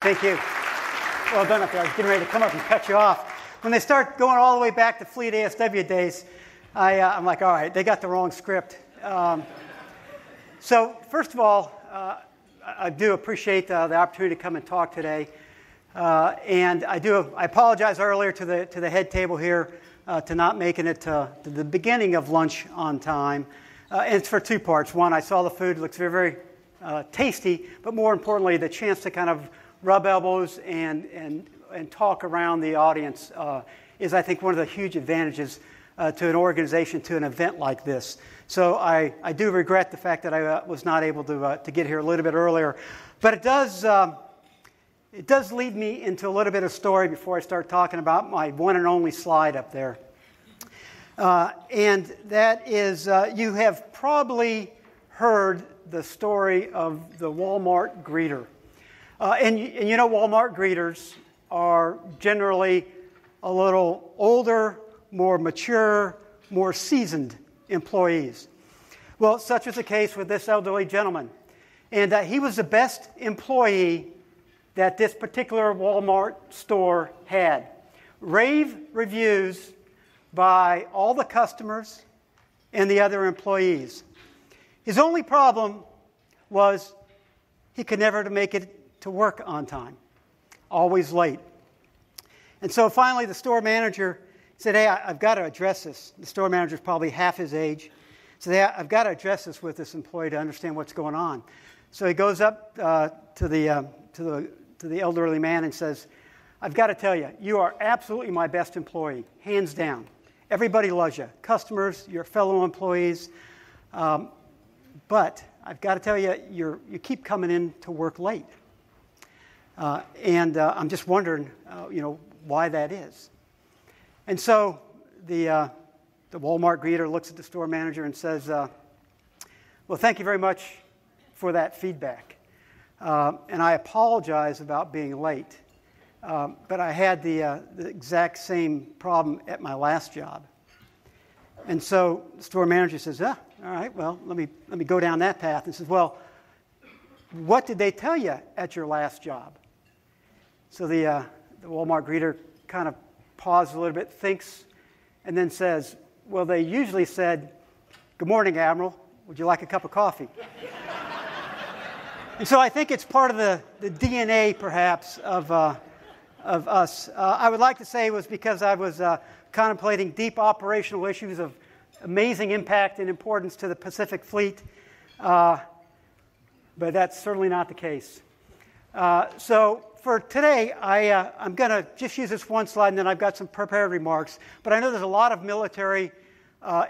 Thank you. Well done up there. I was getting ready to come up and cut you off. When they start going all the way back to Fleet ASW days, I'm like, all right, they got the wrong script. So first of all, I do appreciate the opportunity to come and talk today. And I apologize earlier to the head table here to not making it to the beginning of lunch on time. And it's for two parts. One, I saw the food, it looks very, very tasty, but more importantly, the chance to kind of rub elbows and talk around the audience is, I think, one of the huge advantages to an organization, to an event like this. So I do regret the fact that I was not able to get here a little bit earlier. But it does lead me into a little bit of story before I start talking about my one and only slide up there. And that is, you have probably heard the story of the Walmart greeter. And you know, Walmart greeters are generally a little older, more mature, more seasoned employees. Well, such was the case with this elderly gentleman. And he was the best employee that this particular Walmart store had. Rave reviews by all the customers and the other employees. His only problem was he could never make it to work on time, always late. And so finally the store manager said, hey, I've got to address this. The store manager's probably half his age. He said, hey, I've got to address this with this employee to understand what's going on. So he goes up to the elderly man and says, I've got to tell you, you are absolutely my best employee, hands down. Everybody loves you, customers, your fellow employees. But I've got to tell you, you keep coming in to work late. And I'm just wondering, why that is. And so the Walmart greeter looks at the store manager and says, well, thank you very much for that feedback. And I apologize about being late. But I had the exact same problem at my last job. And so the store manager says, all right, well, let me go down that path. And says, well, what did they tell you at your last job? So the Walmart greeter kind of pauses a little bit, thinks, and then says, well, they usually said, good morning, Admiral. Would you like a cup of coffee? And so I think it's part of the DNA, perhaps, of us. I would like to say it was because I was contemplating deep operational issues of amazing impact and importance to the Pacific Fleet, but that's certainly not the case. So for today, I'm going to just use this one slide, and then I've got some prepared remarks. But I know there's a lot of military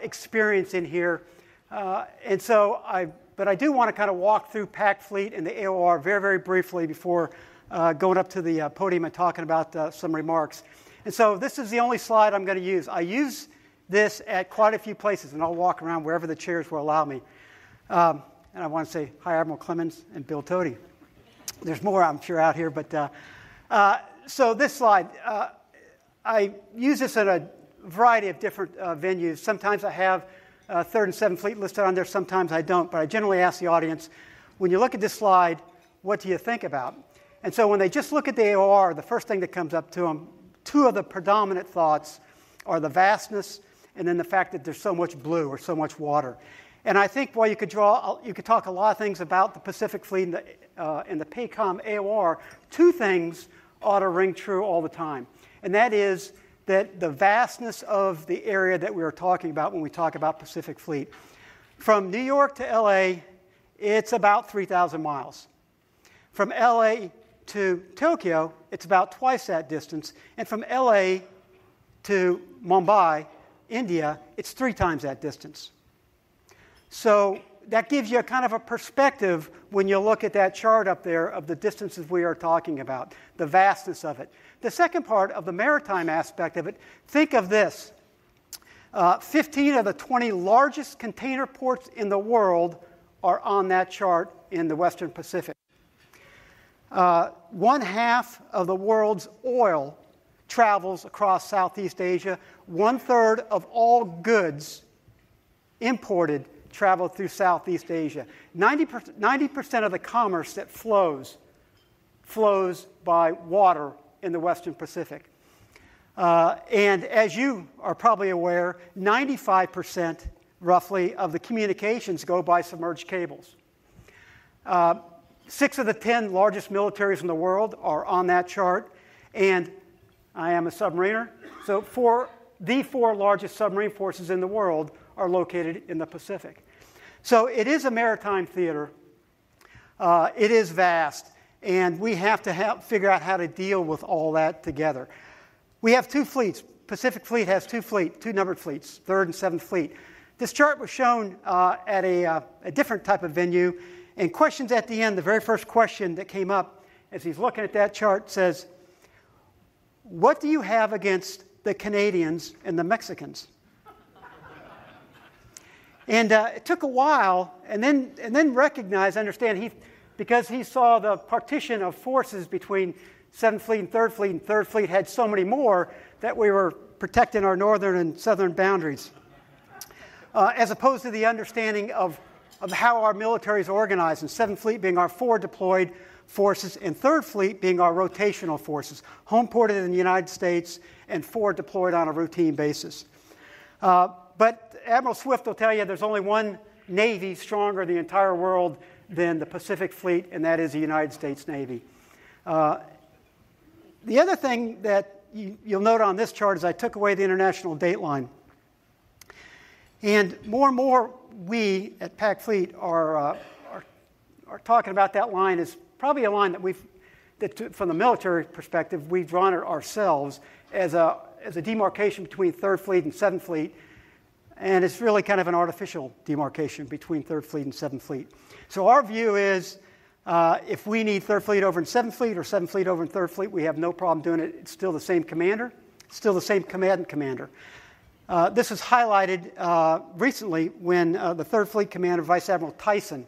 experience in here, but I do want to kind of walk through PAC Fleet and the AOR very, very briefly before going up to the podium and talking about some remarks. And so this is the only slide I'm going to use. I use this at quite a few places, and I'll walk around wherever the chairs will allow me. And I want to say hi, Admiral Clemens and Bill Tody. There's more, I'm sure, out here. But so this slide, I use this at a variety of different venues. Sometimes I have 3rd and 7th Fleet listed on there. Sometimes I don't. But I generally ask the audience, when you look at this slide, what do you think about? And so when they just look at the AOR, the first thing that comes up to them, two of the predominant thoughts are the vastness and then the fact that there's so much blue or so much water. And I think while you could talk a lot of things about the Pacific Fleet and the PACOM AOR, two things ought to ring true all the time. And that is that the vastness of the area that we are talking about when we talk about Pacific Fleet. From New York to LA, it's about 3,000 miles. From LA to Tokyo, it's about twice that distance. And from LA to Mumbai, India, it's 3 times that distance. So that gives you a kind of a perspective when you look at that chart up there of the distances we are talking about, the vastness of it. The second part of the maritime aspect of it, think of this. 15 of the 20 largest container ports in the world are on that chart in the Western Pacific. 1/2 of the world's oil travels across Southeast Asia. 1/3 of all goods imported travel through Southeast Asia. 90% of the commerce that flows flows by water in the Western Pacific. And as you are probably aware, 95% roughly of the communications go by submerged cables. 6 of the 10 largest militaries in the world are on that chart, and I am a submariner, so the 4 largest submarine forces in the world are located in the Pacific. So it is a maritime theater. It is vast, and we have to figure out how to deal with all that together. We have 2 fleets. Pacific Fleet has 2 numbered fleets, 3rd and 7th Fleet. This chart was shown at a different type of venue, and questions at the end, the very first question that came up as he's looking at that chart says, what do you have against the Canadians and the Mexicans? And it took a while, and then understand, because he saw the partition of forces between 7th Fleet and 3rd Fleet, and 3rd Fleet had so many more that we were protecting our northern and southern boundaries. As opposed to the understanding of how our military is organized, and 7th Fleet being our 4 deployed forces, and 3rd Fleet being our rotational forces, home ported in the United States and 4 deployed on a routine basis. But Admiral Swift will tell you there's only one Navy stronger in the entire world than the Pacific Fleet, and that is the United States Navy. The other thing that you'll note on this chart is I took away the international date line. And more we at PAC Fleet are talking about that line as probably a line that from the military perspective, we've drawn it ourselves as a demarcation between 3rd Fleet and 7th Fleet. And it's really kind of an artificial demarcation between 3rd Fleet and 7th Fleet. So our view is if we need 3rd Fleet over in 7th Fleet or 7th Fleet over in 3rd Fleet, we have no problem doing it. It's still the same commander, still the same command and commander. This is highlighted recently when the 3rd Fleet commander, Vice Admiral Tyson,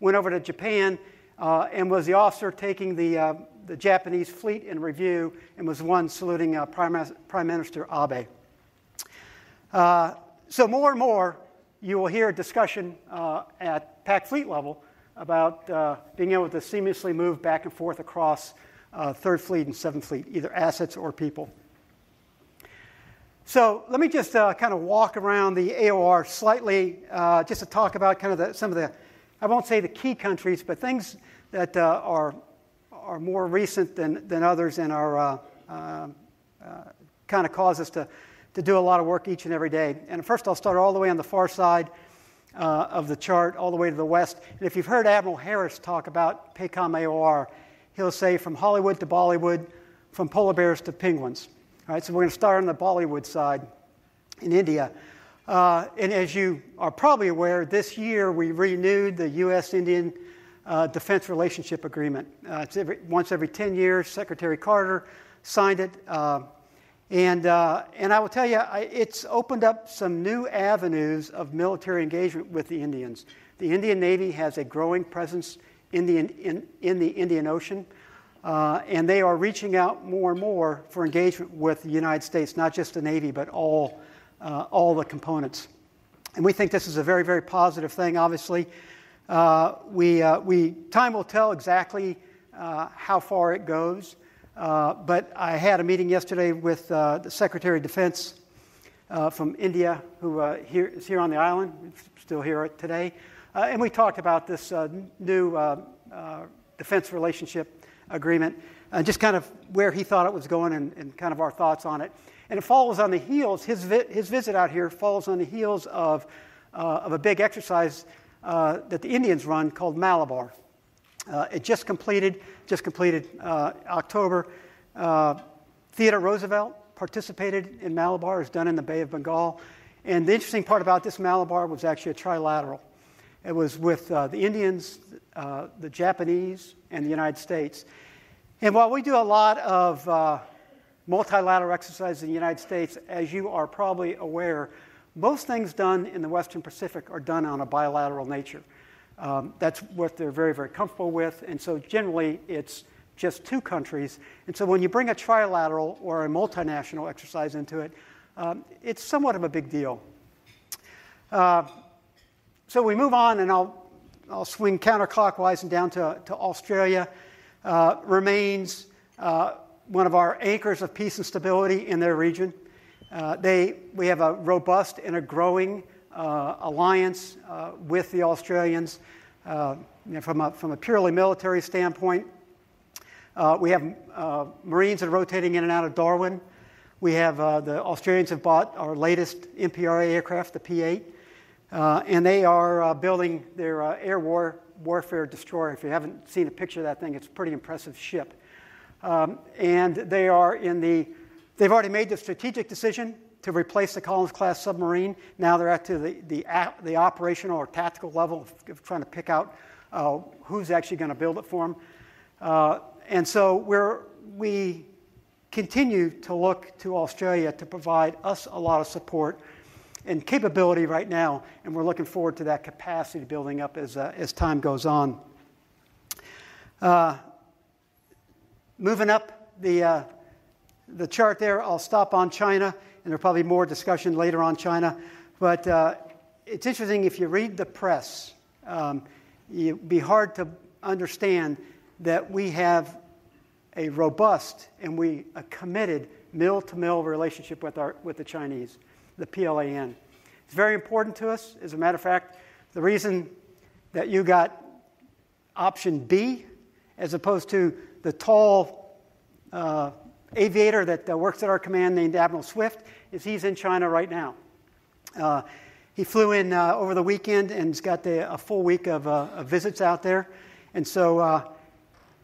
went over to Japan and was the officer taking the Japanese fleet in review and was the one saluting Prime Minister Abe. So more and more, you will hear a discussion at PAC Fleet level about being able to seamlessly move back and forth across 3rd Fleet and 7th Fleet, either assets or people. So let me just kind of walk around the AOR slightly, just to talk about kind of some of the, I won't say the key countries, but things that are more recent than others and are kind of cause us to do a lot of work each and every day. And first I'll start all the way on the far side of the chart, all the way to the west. And if you've heard Admiral Harris talk about PACOM AOR, he'll say from Hollywood to Bollywood, from polar bears to penguins. All right, so we're going to start on the Bollywood side in India. And as you are probably aware, this year we renewed the U.S.-Indian Defense Relationship Agreement. It's once every 10 years. Secretary Carter signed it. And I will tell you, it's opened up some new avenues of military engagement with the Indians. The Indian Navy has a growing presence in the Indian Ocean. And they are reaching out more and more for engagement with the United States, not just the Navy, but all the components. And we think this is a very, very positive thing, obviously. Time will tell exactly how far it goes. But I had a meeting yesterday with the Secretary of Defense from India, who is here on the island, still here today. And we talked about this new defense relationship agreement, just kind of where he thought it was going and kind of our thoughts on it. And it follows on the heels, his visit out here follows on the heels of a big exercise that the Indians run called Malabar. It just completed October. Theodore Roosevelt participated in Malabar. It's done in the Bay of Bengal. And the interesting part about this Malabar was actually a trilateral. It was with the Indians, the Japanese, and the United States. And while we do a lot of multilateral exercises in the United States, as you are probably aware, most things done in the Western Pacific are done on a bilateral nature. That's what they're very, very comfortable with. And so generally, it's just 2 countries. And so when you bring a trilateral or a multinational exercise into it, it's somewhat of a big deal. So we move on, and I'll swing counterclockwise and down to Australia. remains one of our anchors of peace and stability in their region. We have a robust and a growing alliance with the Australians. From a purely military standpoint, we have Marines that are rotating in and out of Darwin. We have the Australians have bought our latest MPRA aircraft, the P-8, and they are building their air warfare destroyer. If you haven't seen a picture of that thing, it's a pretty impressive ship. And they've already made the strategic decision to replace the Collins-class submarine. Now they're at to the operational or tactical level of trying to pick out who's actually going to build it for them. And so we continue to look to Australia to provide us a lot of support and capability right now, and we're looking forward to that capacity building up as time goes on. Moving up the chart there, I'll stop on China, and there'll probably be more discussion later on China. But it's interesting, if you read the press, it'd be hard to understand that we have a robust and a committed mill-to-mill relationship with the Chinese, the PLAN. It's very important to us. As a matter of fact, the reason that you got option B as opposed to the tall aviator that works at our command named Admiral Swift is he's in China right now. He flew in over the weekend and has got a full week of visits out there. And so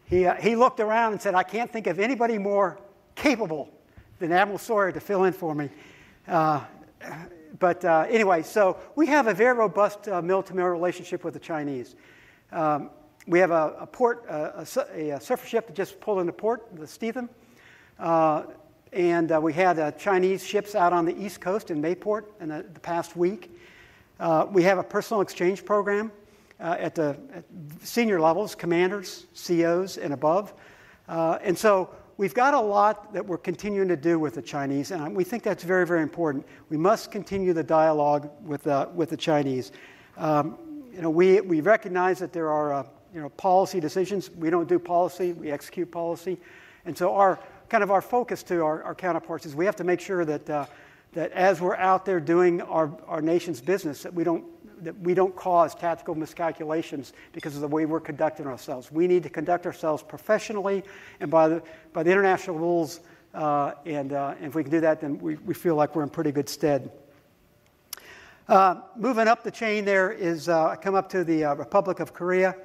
he looked around and said, I can't think of anybody more capable than Admiral Sawyer to fill in for me. But anyway, so we have a very robust mill-to-mill relationship with the Chinese. We have a surface ship that just pulled into port, the Steetham. And we had Chinese ships out on the East Coast in Mayport in the past week. We have a personal exchange program at senior levels, commanders, COs, and above. And so we've got a lot that we're continuing to do with the Chinese, and we think that's very, very important. We must continue the dialogue with the Chinese. We recognize that there are policy decisions. We don't do policy; we execute policy. And so our focus to our counterparts is we have to make sure that as we're out there doing our nation's business, that we don't cause tactical miscalculations because of the way we're conducting ourselves. We need to conduct ourselves professionally and by the international rules. And if we can do that, then we feel like we're in pretty good stead. Moving up the chain there is I come up to the Republic of Korea.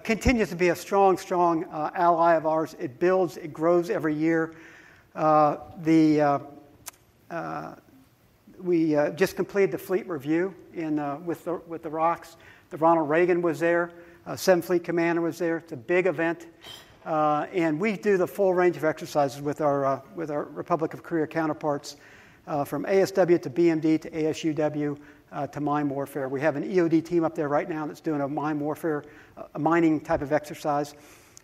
Continues to be a strong ally of ours. It builds, it grows every year. We just completed the fleet review with the ROCs. The Ronald Reagan was there. 7th Fleet Commander was there. It's a big event. And we do the full range of exercises with our Republic of Korea counterparts, from ASW to BMD to ASUW to mine warfare. We have an EOD team up there right now that's doing a mine warfare, a mining type of exercise.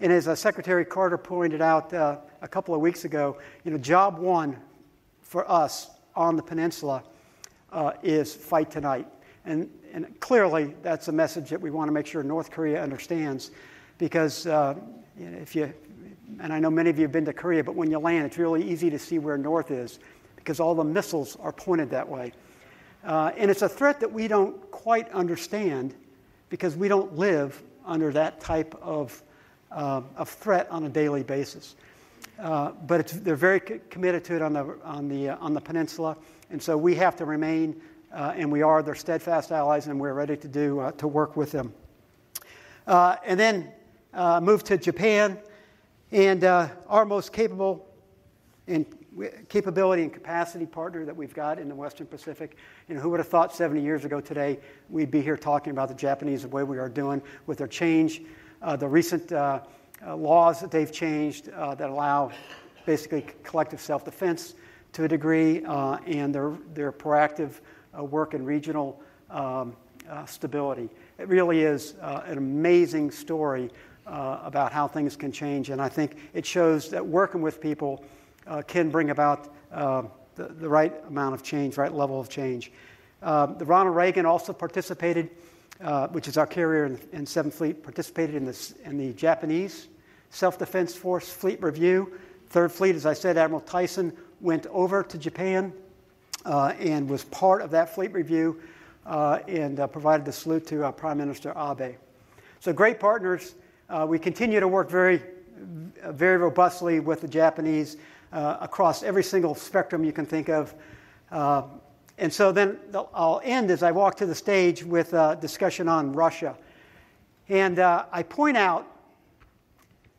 And as Secretary Carter pointed out a couple of weeks ago, job one for us on the peninsula is fight tonight. And clearly that's a message that we want to make sure North Korea understands, because and I know many of you have been to Korea, but when you land, it's really easy to see where North is because all the missiles are pointed that way. And it's a threat that we don't quite understand because we don't live under that type of threat on a daily basis. But they're very committed to it on the peninsula, and so we have to remain, and we are their steadfast allies, and we're ready to work with them. And then move to Japan, and our most capable and capability and capacity partner that we've got in the Western Pacific. Who would have thought 70 years ago today we'd be here talking about the Japanese the way we are doing with their change, the recent laws that they've changed that allow basically collective self-defense to a degree, and their proactive work in regional stability. It really is an amazing story about how things can change, and I think it shows that working with people can bring about the right amount of change, right level of change. The Ronald Reagan also participated, which is our carrier in 7th Fleet, participated in the Japanese Self-Defense Force Fleet Review. Third Fleet, as I said, Admiral Tyson went over to Japan and was part of that fleet review and provided the salute to Prime Minister Abe. So great partners. We continue to work very robustly with the Japanese across every single spectrum you can think of. And so then I'll end as I walk to the stage with a discussion on Russia. And I point out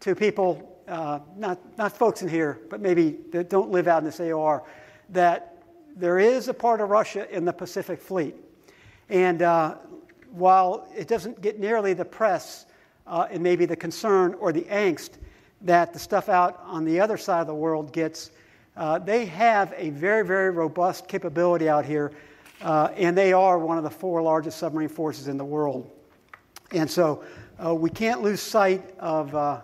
to people, not folks in here, but maybe that don't live out in this AOR, that there is a part of Russia in the Pacific Fleet. And while it doesn't get nearly the press and maybe the concern or the angst that the stuff out on the other side of the world gets, they have a very, very robust capability out here, and they are one of the 4 largest submarine forces in the world. And so we can't lose sight of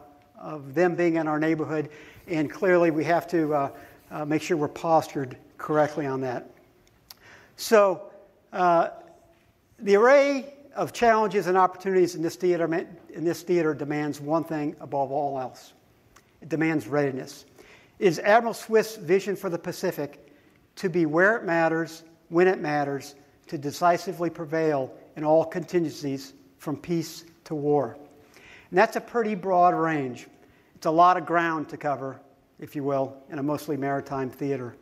them being in our neighborhood, and clearly we have to make sure we're postured correctly on that. So the array of challenges and opportunities in this theater demands one thing above all else. It demands readiness. It is Admiral Swift's vision for the Pacific to be where it matters, when it matters, to decisively prevail in all contingencies from peace to war. And that's a pretty broad range. It's a lot of ground to cover, if you will, in a mostly maritime theater.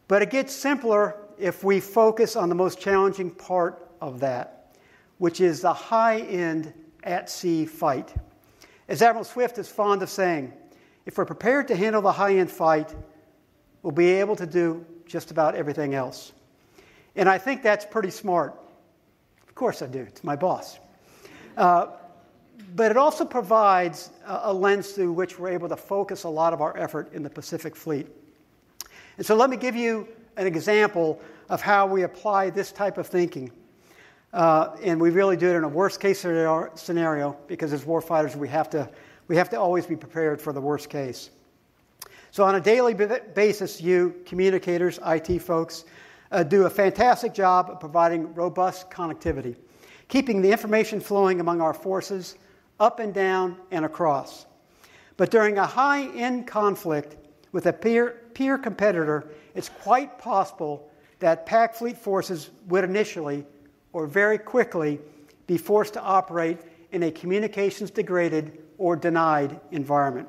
But it gets simpler if we focus on the most challenging part of that, which is the high-end at-sea fight. As Admiral Swift is fond of saying, if we're prepared to handle the high-end fight, we'll be able to do just about everything else. And I think that's pretty smart. Of course I do. It's my boss. But it also provides a lens through which we're able to focus a lot of our effort in the Pacific Fleet. And so let me give you an example of how we apply this type of thinking. And we really do it in a worst-case scenario because as warfighters we have to always be prepared for the worst case. So on a daily basis, you communicators, IT folks, do a fantastic job of providing robust connectivity, keeping the information flowing among our forces, up and down and across. But during a high-end conflict with a peer competitor, it's quite possible that PAC fleet forces would initially or very quickly be forced to operate in a communications degraded or denied environment.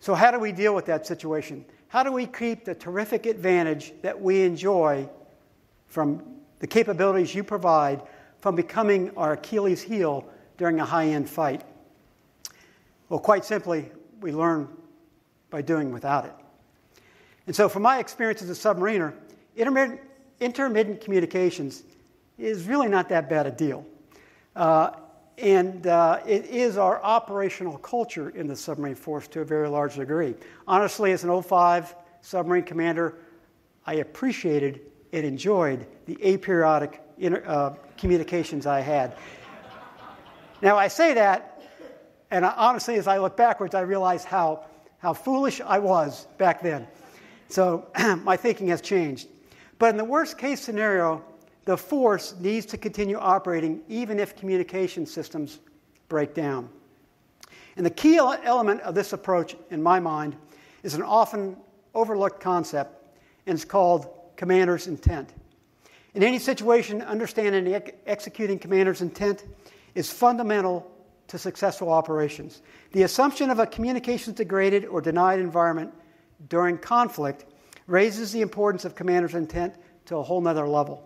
So how do we deal with that situation? How do we keep the terrific advantage that we enjoy from the capabilities you provide from becoming our Achilles heel during a high-end fight? Well, quite simply, we learn by doing without it. And so from my experience as a submariner, intermittent communications is really not that bad a deal. And it is our operational culture in the submarine force to a very large degree. Honestly, as an 05 submarine commander, I appreciated and enjoyed the aperiodic communications I had. Now, I say that, and honestly, as I look backwards, I realize how foolish I was back then. So my thinking has changed. But in the worst-case scenario, the force needs to continue operating even if communication systems break down. And the key element of this approach, in my mind, is an often overlooked concept, and it's called commander's intent. In any situation, understanding and executing commander's intent is fundamental to successful operations. The assumption of a communications degraded or denied environment during conflict raises the importance of commander's intent to a whole nother level.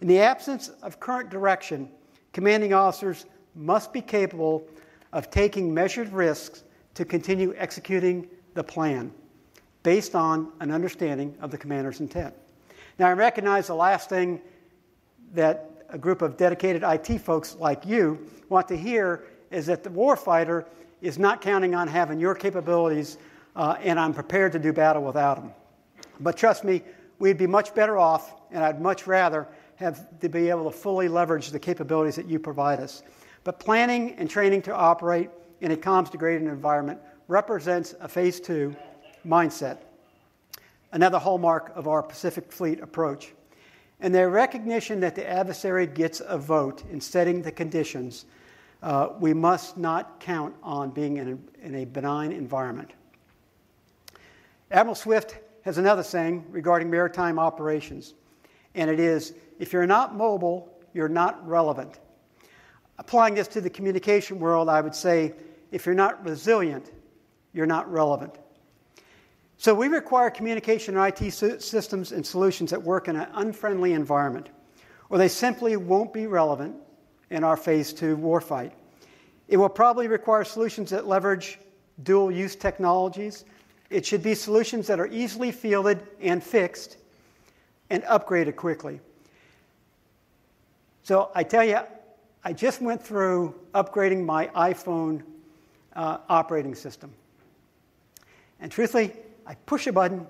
In the absence of current direction, commanding officers must be capable of taking measured risks to continue executing the plan based on an understanding of the commander's intent. Now, I recognize the last thing that a group of dedicated IT folks like you want to hear is that the warfighter is not counting on having your capabilities and I'm prepared to do battle without them. But trust me, we'd be much better off, and I'd much rather have to be able to fully leverage the capabilities that you provide us. But planning and training to operate in a comms-degraded environment represents a Phase 2 mindset, another hallmark of our Pacific Fleet approach. And the recognition that the adversary gets a vote in setting the conditions We must not count on being in a benign environment. Admiral Swift has another saying regarding maritime operations, and it is, if you're not mobile, you're not relevant. Applying this to the communication world, I would say, if you're not resilient, you're not relevant. So we require communication and IT systems and solutions that work in an unfriendly environment, or they simply won't be relevant in our Phase 2 warfight. It will probably require solutions that leverage dual-use technologies. It should be solutions that are easily fielded and fixed and upgraded quickly. So I tell you, I just went through upgrading my iPhone operating system. And truthfully, I push a button,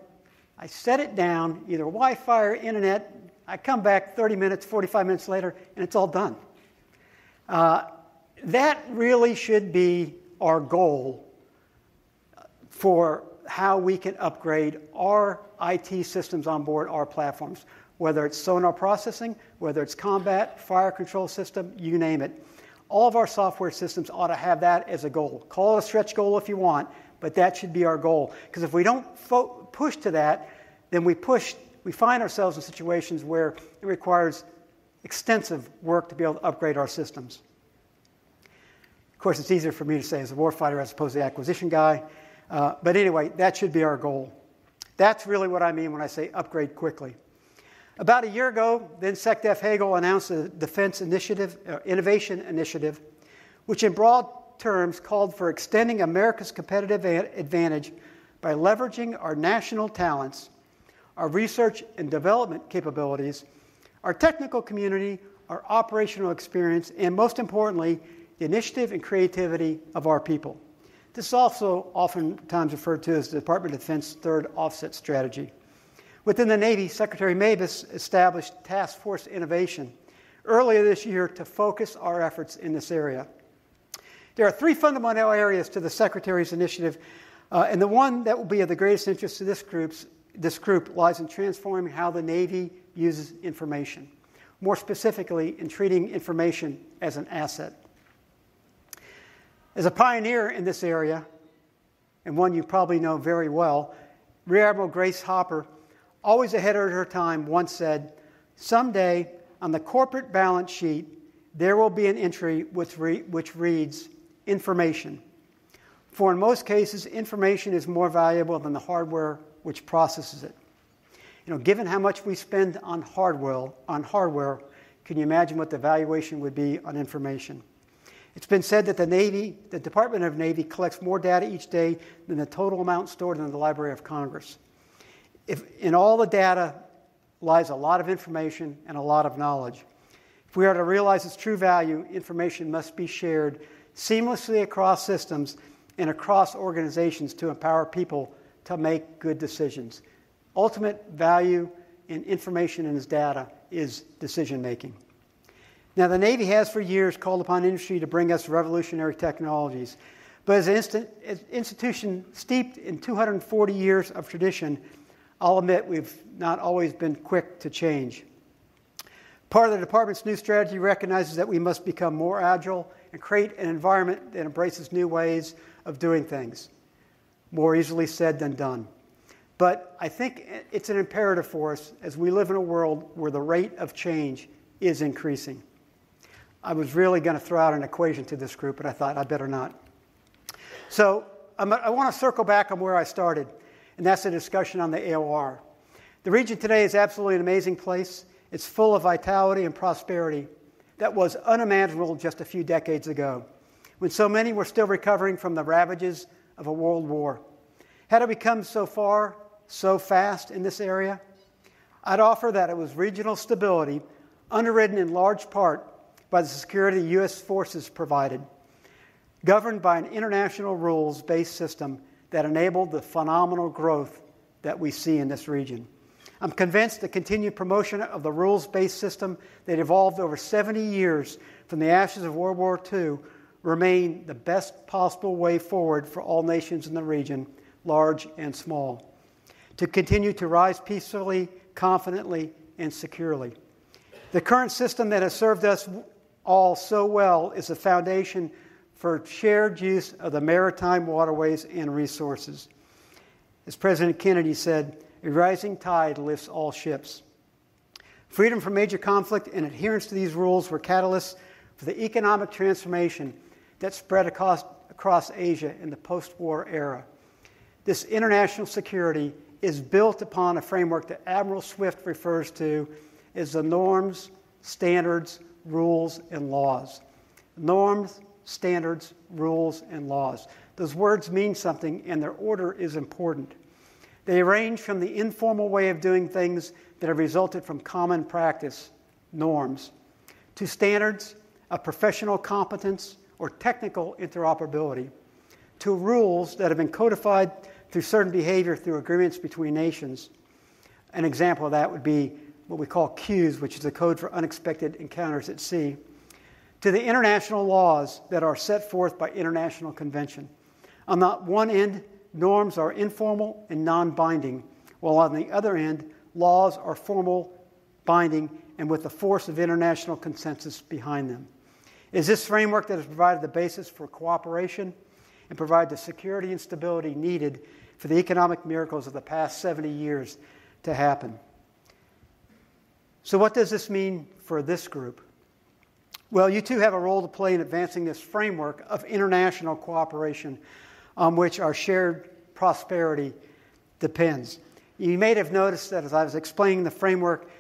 I set it down, either Wi-Fi or internet, I come back 30 minutes, 45 minutes later, and it's all done. That really should be our goal for how we can upgrade our IT systems on board our platforms, whether it's sonar processing, whether it's combat, fire control system, you name it. All of our software systems ought to have that as a goal. Call it a stretch goal if you want, but that should be our goal. Because if we don't push to that, then we find ourselves in situations where it requires extensive work to be able to upgrade our systems. Of course, it's easier for me to say as a warfighter as opposed to the acquisition guy. But anyway, that should be our goal. That's really what I mean when I say upgrade quickly. About a year ago, then SecDef Hagel announced a Defense Innovation Initiative, which in broad terms called for extending America's competitive advantage by leveraging our national talents, our research and development capabilities, our technical community, our operational experience, and most importantly, the initiative and creativity of our people. This is also oftentimes referred to as the Department of Defense Third Offset Strategy. Within the Navy, Secretary Mabus established Task Force Innovation earlier this year to focus our efforts in this area. There are three fundamental areas to the Secretary's initiative, and the one that will be of the greatest interest to this group lies in transforming how the Navy uses information, more specifically in treating information as an asset. As a pioneer in this area, and one you probably know very well, Rear Admiral Grace Hopper, always ahead of her time, once said, "Someday, on the corporate balance sheet, there will be an entry which reads, information. For in most cases, information is more valuable than the hardware which processes it." Given how much we spend on hardware, can you imagine what the valuation would be on information? It's been said that the Department of Navy collects more data each day than the total amount stored in the Library of Congress. In all the data lies a lot of information and a lot of knowledge. If we are to realize its true value, information must be shared seamlessly across systems and across organizations to empower people to make good decisions. Ultimate value in information and its data is decision making. Now, the Navy has for years called upon industry to bring us revolutionary technologies. But as an institution steeped in 240 years of tradition, I'll admit we've not always been quick to change. Part of the department's new strategy recognizes that we must become more agile and create an environment that embraces new ways of doing things. More easily said than done. But I think it's an imperative for us as we live in a world where the rate of change is increasing. I was really going to throw out an equation to this group, but I thought I'd better not. So I want to circle back on where I started, and that's the discussion on the AOR. The region today is absolutely an amazing place. It's full of vitality and prosperity that was unimaginable just a few decades ago, when so many were still recovering from the ravages of a world war. Had it become so far, so fast in this area? I'd offer that it was regional stability, underwritten in large part by the security U.S. forces provided, governed by an international rules-based system that enabled the phenomenal growth that we see in this region. I'm convinced the continued promotion of the rules-based system that evolved over 70 years from the ashes of World War II remain the best possible way forward for all nations in the region, large and small, to continue to rise peacefully, confidently, and securely. The current system that has served us all so well is the foundation for shared use of the maritime waterways and resources. As President Kennedy said, a rising tide lifts all ships. Freedom from major conflict and adherence to these rules were catalysts for the economic transformation that spread across Asia in the post-war era. This international security is built upon a framework that Admiral Swift refers to as the norms, standards, rules, and laws. Norms, standards, rules, and laws. Those words mean something, and their order is important. They range from the informal way of doing things that have resulted from common practice, norms, to standards of professional competence or technical interoperability, to rules that have been codified through certain behavior through agreements between nations. An example of that would be what we call CUES, which is a code for unexpected encounters at sea, to the international laws that are set forth by international convention. On the one end, norms are informal and non-binding, while on the other end, laws are formal, binding, and with the force of international consensus behind them. It is this framework that has provided the basis for cooperation and provide the security and stability needed for the economic miracles of the past 70 years to happen. So what does this mean for this group? Well, you too have a role to play in advancing this framework of international cooperation on which our shared prosperity depends. You may have noticed that as I was explaining the framework,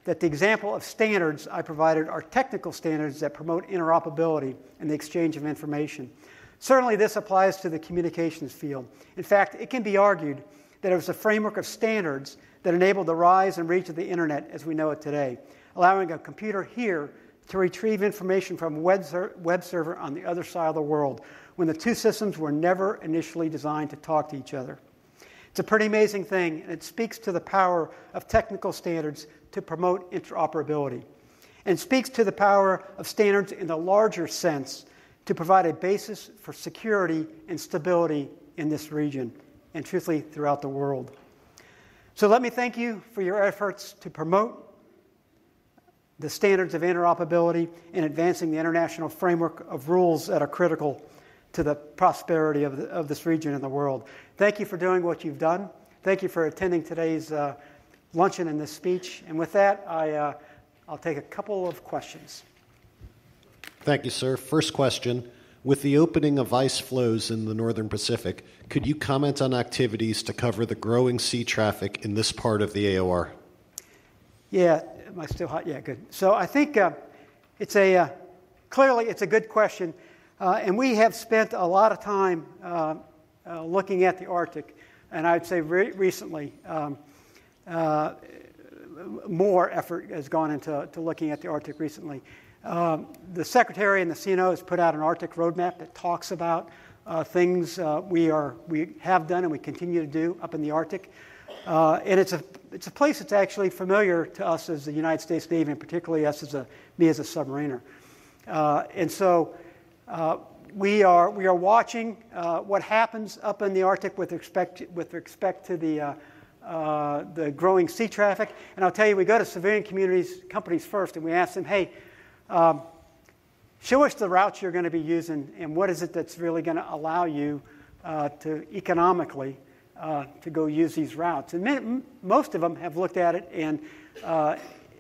that the example of standards I provided are technical standards that promote interoperability and the exchange of information. Certainly this applies to the communications field. In fact, it can be argued that it was a framework of standards that enabled the rise and reach of the internet as we know it today, allowing a computer here to retrieve information from a web server on the other side of the world when the two systems were never initially designed to talk to each other. It's a pretty amazing thing, and it speaks to the power of technical standards to promote interoperability, and speaks to the power of standards in the larger sense to provide a basis for security and stability in this region, and truthfully throughout the world. So let me thank you for your efforts to promote the standards of interoperability and advancing the international framework of rules that are critical to the prosperity of this region and the world. Thank you for doing what you've done. Thank you for attending today's luncheon and this speech. And with that, I'll take a couple of questions. Thank you, sir. First question. With the opening of ice flows in the Northern Pacific, could you comment on activities to cover the growing sea traffic in this part of the AOR? Yeah, am I still hot? Yeah, good. So I think clearly it's a good question, and we have spent a lot of time looking at the Arctic, and I'd say recently more effort has gone into looking at the Arctic recently. The Secretary and the CNO has put out an Arctic roadmap that talks about things we have done and we continue to do up in the Arctic. And it's a place that's actually familiar to us as the United States Navy, and particularly me as a submariner. And so we are watching what happens up in the Arctic with respect to the growing sea traffic. And I'll tell you, we go to civilian companies first, and we ask them, hey, show us the routes you're going to be using, and what is it that's really going to allow you to economically to go use these routes. And most of them have looked at it,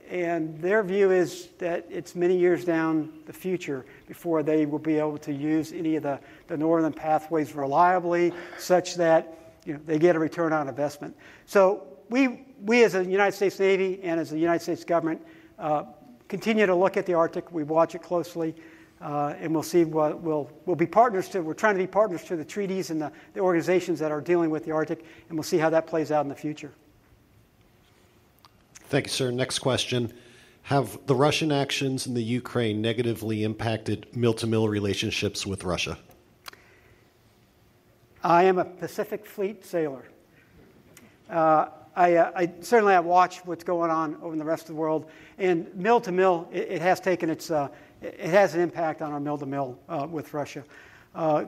and their view is that it's many years down the future before they will be able to use any of the northern pathways reliably, such that they get a return on investment. So we as a United States Navy and as the United States government continue to look at the Arctic. We watch it closely, and we'll see what we'll be partners to. We're trying to be partners to the treaties and the organizations that are dealing with the Arctic, and we'll see how that plays out in the future. Thank you, sir. Next question. Have the Russian actions in the Ukraine negatively impacted mill-to-mill relationships with Russia? I am a Pacific Fleet sailor. I certainly have watched what's going on over in the rest of the world, and mill to mill, it has taken it has an impact on our mill to mill with Russia. I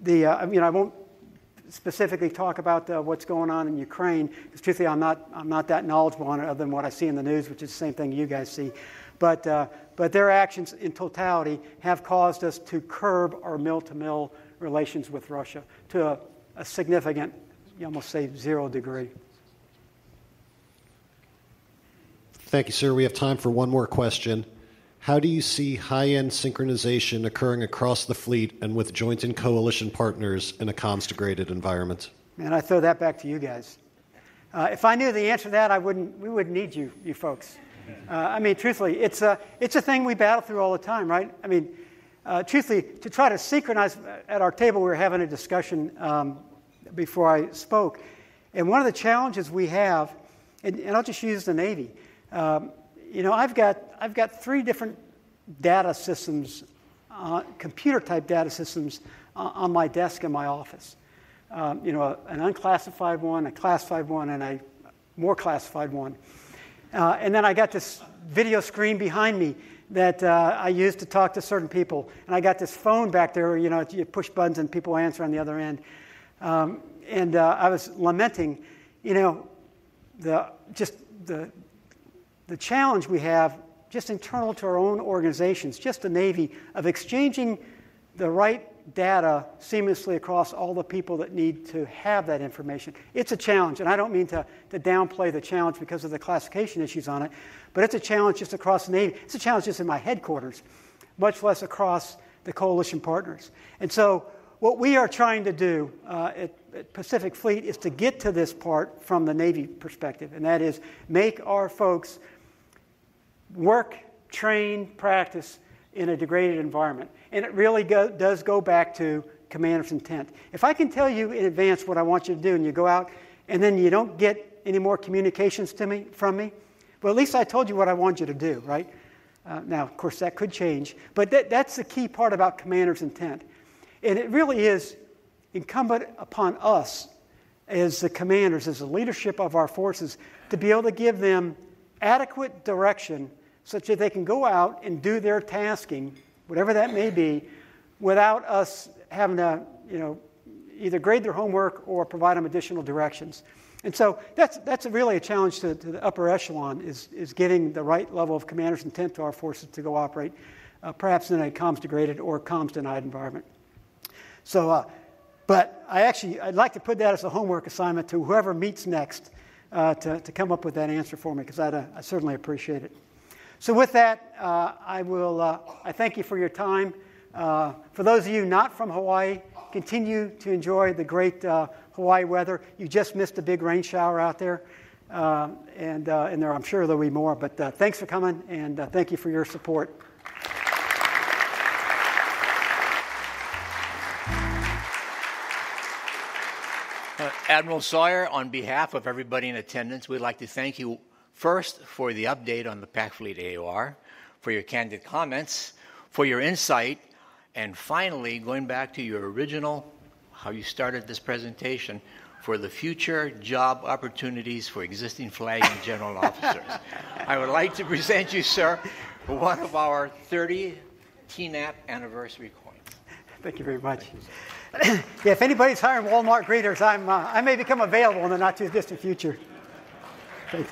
won't specifically talk about what's going on in Ukraine, because truthfully I'm not that knowledgeable on it other than what I see in the news, which is the same thing you guys see. But but their actions in totality have caused us to curb our mill-to-mill relations with Russia to a significant, you almost say 0 degree. Thank you, sir. We have time for one more question. How do you see high-end synchronization occurring across the fleet and with joint and coalition partners in a comms-degraded environment? Man, I throw that back to you guys. If I knew the answer to that, we wouldn't need you folks. I mean, truthfully, it's a thing we battle through all the time, right? I mean, truthfully, to try to synchronize, at our table we were having a discussion before I spoke, and one of the challenges we have, and I'll just use the Navy. I've got 3 different data systems, computer-type data systems on my desk in my office. An unclassified one, a classified one, and a more classified one. And then I got this video screen behind me that I use to talk to certain people. And I got this phone back there where, you push buttons and people answer on the other end. And I was lamenting, the challenge we have just internal to our own organizations, just the Navy, of exchanging the right data seamlessly across all the people that need to have that information. It's a challenge, and I don't mean to downplay the challenge because of the classification issues on it, but it's a challenge just across the Navy. It's a challenge just in my headquarters, much less across the coalition partners. And so what we are trying to do at Pacific Fleet is to get to this part from the Navy perspective, and that is make our folks work, train, practice in a degraded environment. And it really does go back to commander's intent. If I can tell you in advance what I want you to do and you go out and then you don't get any more communications from me, well, at least I told you what I want you to do, right? Now, of course, that could change. But that's the key part about commander's intent. And it really is incumbent upon us as the commanders, as the leadership of our forces, to be able to give them adequate direction such that they can go out and do their tasking, whatever that may be, without us having to, either grade their homework or provide them additional directions. And so that's really a challenge to the upper echelon, is getting the right level of commander's intent to our forces to go operate, perhaps in a comms-degraded or comms-denied environment. So, but I'd like to put that as a homework assignment to whoever meets next to come up with that answer for me, because I certainly appreciate it. So with that, I thank you for your time. For those of you not from Hawaii, continue to enjoy the great Hawaii weather. You just missed a big rain shower out there, and there I'm sure there'll be more. But thanks for coming, and thank you for your support. Admiral Sawyer, on behalf of everybody in attendance, we'd like to thank you first for the update on the Pac Fleet AOR, for your candid comments, for your insight, and finally, going back to your original, how you started this presentation, for the future job opportunities for existing flag and general officers. I would like to present you, sir, one of our 30 TNAP anniversary coins. Thank you very much. Yeah, if anybody's hiring Walmart greeters, I may become available in the not too distant future. Thanks.